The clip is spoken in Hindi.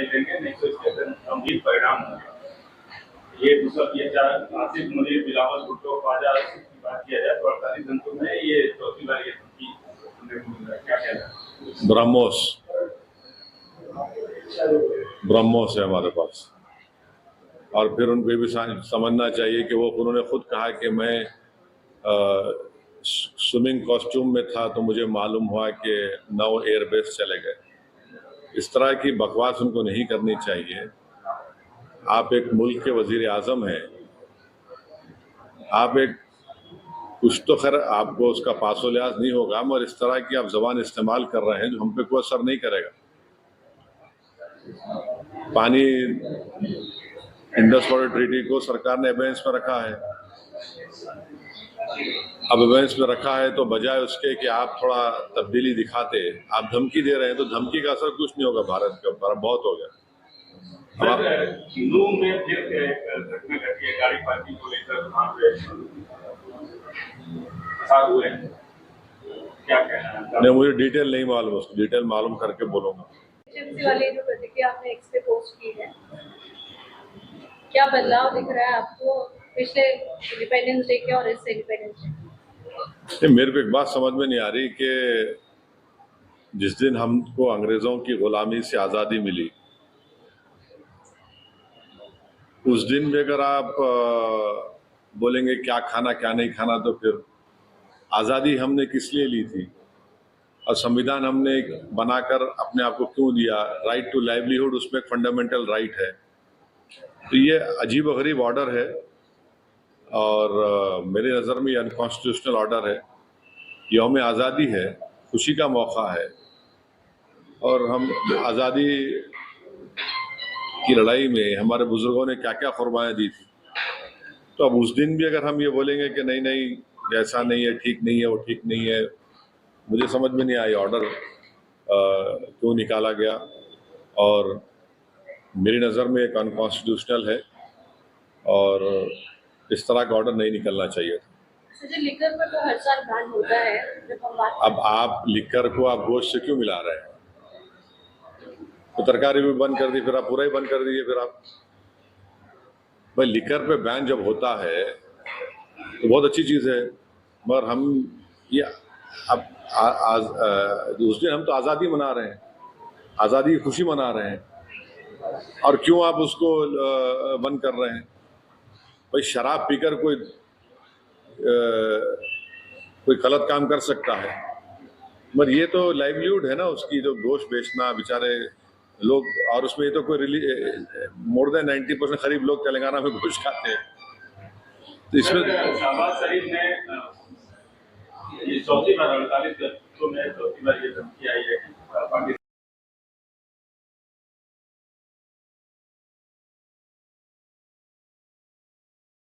देंगे, नहीं तो इसके गंभीर परिणाम होंगे। ये आसिफ मुनीर, बिलावल भुट्टो, ख्वाजा आसिफ की बात किया जाए तो 48 घंटों में ये चौथी बार ये धमकी सुनने को मिल रहा है, क्या कहना है? ब्रह्मोस है हमारे पास। और फिर उनको भी समझना चाहिए कि उन्होंने खुद कहा कि मैं स्विमिंग कॉस्ट्यूम में था तो मुझे मालूम हुआ कि 9 एयरबेस चले गए। इस तरह की बकवास उनको नहीं करनी चाहिए। आप एक मुल्क के वजीर आजम हैं, आप एक कुछ तो खैर आपको उसका पासो लिहाज नहीं होगा, मगर इस तरह की आप जबान इस्तेमाल कर रहे हैं जो हम पे कोई असर नहीं करेगा। पानी इंडस वाटर ट्रीटी को सरकार ने अबेंस में रखा है। अब अबेंस में रखा है तो बजाय उसके कि आप थोड़ा तब्दीली दिखाते, आप धमकी दे रहे हैं, तो धमकी का असर कुछ नहीं होगा भारत के ऊपर। बहुत हो गया। नूह में फिर घटना घटी है, गाड़ी पार्किंग को लेकर वहाँ पे फसाद हुए, क्या कहना है? नहीं, मुझे डिटेल नहीं मालूम, उसको डिटेल मालूम करके बोलूंगा। वाली जो प्रतिक्रिया आपने एक्स पे पोस्ट की है, क्या बदलाव दिख रहा है आपको पिछले इंडिपेंडेंस डे के और इस इंडिपेंडेंस डे? मेरे को एक बात समझ में नहीं आ रही कि जिस दिन हमको अंग्रेजों की गुलामी से आज़ादी मिली, उस दिन भी अगर आप बोलेंगे क्या खाना क्या नहीं खाना, तो फिर आज़ादी हमने किस लिए ली थी और संविधान हमने बनाकर अपने आप को क्यों दिया? राइट टू लाइवलीहुड उसमें एक फंडामेंटल राइट है। तो ये अजीब व गरीब ऑर्डर है और मेरी नज़र में ये अनकॉन्स्टिट्यूशनल ऑर्डर है। यौम आज़ादी है, खुशी का मौका है और हम आज़ादी की लड़ाई में हमारे बुजुर्गों ने क्या क्या कुर्बानियाँ दी थी। तो अब उस दिन भी अगर हम ये बोलेंगे कि नहीं नहीं ऐसा नहीं है, ठीक नहीं है, वो ठीक नहीं है, मुझे समझ में नहीं आया ऑर्डर क्यों निकाला गया। और मेरी नज़र में एक अनकॉन्स्टिट्यूशनल है और इस तरह का ऑर्डर नहीं निकलना चाहिए था। लिकर पर तो हर साल बैन होता है, जब हम बात अब आप लिकर को आप गोश्त से क्यों मिला रहे हैं? तो तरकारी भी बंद कर दी, फिर आप पूरा ही बंद कर दीजिए। फिर आप भाई लिकर पे बैन जब होता है तो बहुत अच्छी चीज़ है, मगर हम ये अब उस दिन हम तो आज़ादी मना रहे हैं, आज़ादी की खुशी मना रहे हैं, और क्यों आप उसको बंद कर रहे हैं? भाई शराब पीकर कोई गलत काम कर सकता है, मगर ये तो लाइवलीहुड है ना उसकी, जो गोश्त बेचना बेचारे लोग, और उसमें ये तो कोई मोर देन 90% करीब लोग तेलंगाना में गोश्त खाते हैं। तो इसमें शहबाज शरीफ ने ये चौथी बार 48 घंटों में चौथी बार ये धमकी आई है कि